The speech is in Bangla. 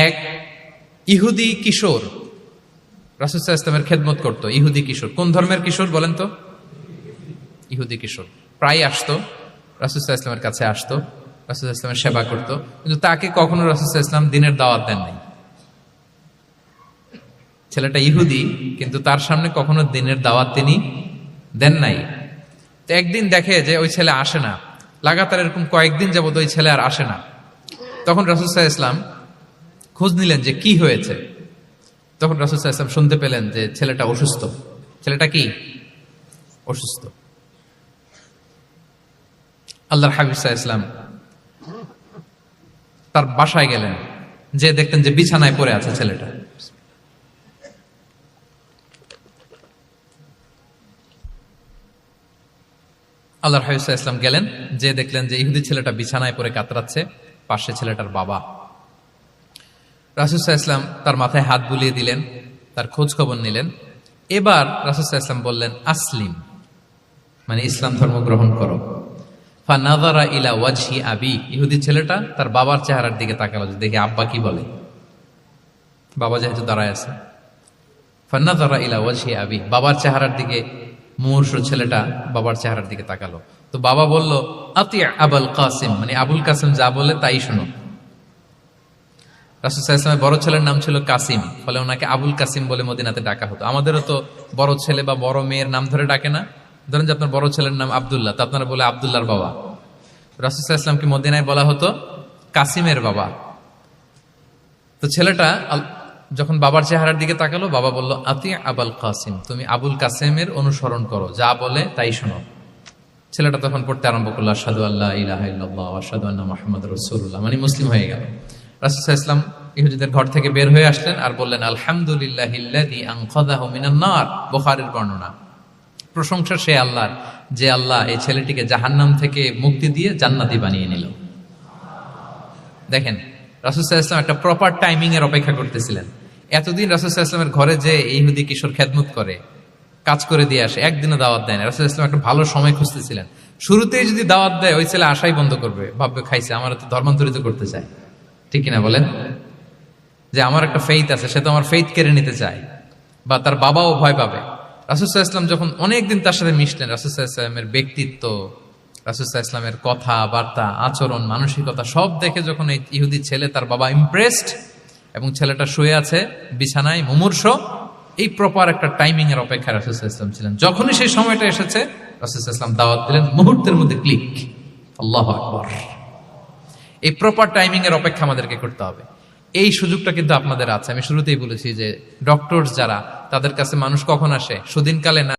এক ইহুদি কিশোর রাসূল সাল্লাল্লাহু আলাইহি ওয়াসাল্লামের খেদমত করত। ইহুদি কিশোর, কোন ধর্মের কিশোর বলেন তো? ইহুদি কিশোর। প্রায় আসতো রাসূল সাল্লাল্লাহু আলাইহি ওয়াসাল্লামের কাছে, আসতো রাসূল সাল্লাল্লাহু আলাইহি ওয়াসাল্লামের সেবা করত, কিন্তু তাকে কখনো রাসূল সাল্লাল্লাহু আলাইহি ওয়াসাল্লাম দিনের দাওয়াত দেন নাই। ছেলেটা ইহুদি, কিন্তু তার সামনে কখনো দিনের দাওয়াত তিনি দেন নাই। তো একদিন দেখে যে ওই ছেলে আসে না, লাগাতার এরকম কয়েকদিন যাবত ওই ছেলে আর আসে না। তখন রাসূল সাল্লাল্লাহু আলাইহি ওয়াসাল্লাম খোঁজ নিলেন যে কি হয়েছে। তখন রাসূল সাল্লাল্লাহু আলাইহি ওয়াসাল্লাম শুনতে পেলেন যে ছেলেটা অসুস্থ। ছেলেটা কি অসুস্থ। আল্লাহর হাবিব সাল্লাল্লাহু আলাইহি ওয়াসাল্লাম তার বাসায় গেলেন, যে দেখতেন যে বিছানায় পড়ে আছে ছেলেটা। আল্লাহর হাবিব সাল্লাল্লাহু আলাইহি ওয়াসাল্লাম গেলেন, যে দেখলেন যে ইহুদি ছেলেটা বিছানায় পড়ে কাতরাচ্ছে, পাশে ছেলেটার বাবা। রাসূল সাল্লাল্লাহু আলাইহি ওয়াসাল্লাম তার মাথায় হাত বুলিয়ে দিলেন, তার খোঁজ খবর নিলেন। এবার রাসূল সাল্লাল্লাহু আলাইহি ওয়াসাল্লাম বললেন, আসলিম, মানে ইসলাম ধর্ম গ্রহণ করো। ফানাযারা ইলা ওয়াজহি আবি, ইহুদি ছেলেটা তার বাবার চেহারার দিকে তাকালো, দেখে আব্বা কি বলে। বাবা যেহেতু দাঁড়ায় আছে, ফানাযারা ইলা ওয়াজহি আবি, বাবার চেহারার দিকে মুমূর্ষু ছেলেটা বাবার চেহারার দিকে তাকালো। তো বাবা বলল, আতি আবুল কাসিম, মানে আবুল কাসিম যা বলে তাই শোনো। রাসূল সাল্লাল্লাহু আলাইহি ওয়াসাল্লামের বড় ছেলের নাম ছিল কাসিম, ফলে ওনাকে আবুল কাসিম বলে মদিনাতে ডাকা হতো। আমাদেরও তো বড় ছেলে বা বড় মেয়ের নাম ধরে ডাকে না? ধরেন যে আপনার বড় ছেলের নাম আব্দুল্লাহ, তো আপনারা বলে আব্দুল্লাহর বাবা। রাসূল সাল্লাল্লাহু আলাইহি ওয়াসাল্লামকে মদিনায় বলা হতো কাসিমের বাবা। তো ছেলেটা যখন বাবার চেহারার দিকে তাকালো, বাবা বলল, আতি আবুল কাসিম, তুমি আবুল কাসিমের অনুসরণ করো, যা বলে তাই শোনো। ছেলেটা তখন পড়তে আরম্ভ করলো, আশহাদু আল্লা ইলাহা ইল্লাল্লাহ ওয়া আশহাদু আন্না মুহাম্মাদুর রাসূলুল্লাহ, মানে মুসলিম হয়ে গেল। রাসূল সাল্লাল্লাহু আলাইহি ওয়াসাল্লাম ইহুদিদের ঘর থেকে বের হয়ে আসলেন আর বললেন, আলহামদুলিল্লাহিল্লাযী আনকাযাহু মিনান নার, বুখারীর বর্ণনা। প্রশংসা সে আল্লাহর, যে আল্লাহ এই ছেলেটিকে জাহান্নাম থেকে মুক্তি দিয়ে জান্নাতি বানিয়ে নিল। দেখেন, রাসূল সাল্লাল্লাহু আলাইহি ওয়াসাল্লাম একটা প্রপার টাইমিং এর অপেক্ষা করতেছিলেন। এতদিন রাসূল সাল্লাল্লাহু আলাইহি ওয়াসাল্লামের ঘরে যে ইহুদি কিশোর খেদমত করে, কাজ করে দিয়ে আসে, একদিনও দাওয়াত দেয় না। রাসূল সাল্লাল্লাহু আলাইহি ওয়াসাল্লাম একটা ভালো সময় খুঁজতেছিলেন। শুরুতেই যদি দাওয়াত দেয়, ওই ছেলে আশাই বন্ধ করবে, ভাববে খাইছে, আমার তো ধর্মান্তরিত করতে চায়। ঠিক কিনা বলেন? যে আমার একটা ফেইথ আছে, সে তো আমার ফেইথ কেড়ে নিতে চায়, বা তার বাবাও ভয় পাবে। রাসূল সাল্লাল্লাহু আলাইহি ওয়াসাল্লাম যখন অনেকদিন তার সাথে মিশলেন, রাসূল সাল্লাল্লাহু আলাইহি ওয়াসাল্লামের ব্যক্তিত্ব, রাসূল সাল্লাল্লাহু আলাইহি ওয়াসাল্লামের কথা বার্তা, আচরণ, মানসিকতা সব দেখে যখন এই ইহুদি ছেলে, তার বাবা ইমপ্রেসড, এবং ছেলেটা শুয়ে আছে বিছানায় মুমূর্ষ, এই প্রপার একটা টাইমিং এর অপেক্ষা রাসূল সাল্লাল্লাহু আলাইহি ওয়াসাল্লাম ছিলেন। যখনই সেই সময়টা এসেছে, রাসূল সাল্লাল্লাহু আলাইহি ওয়াসাল্লাম দাওয়াত দিলেন, মুহূর্তের মধ্যে ক্লিক। আল্লাহু আকবার। এই প্রপার টাইমিং এর অপেক্ষা আমাদেরকে করতে হবে। এই সুযোগটা কিন্তু আপনাদের আছে। আমি শুরুতেই বলেছি যে ডক্টরস যারা, তাদের কাছে মানুষ কখন আসে? সুদিনকালে না।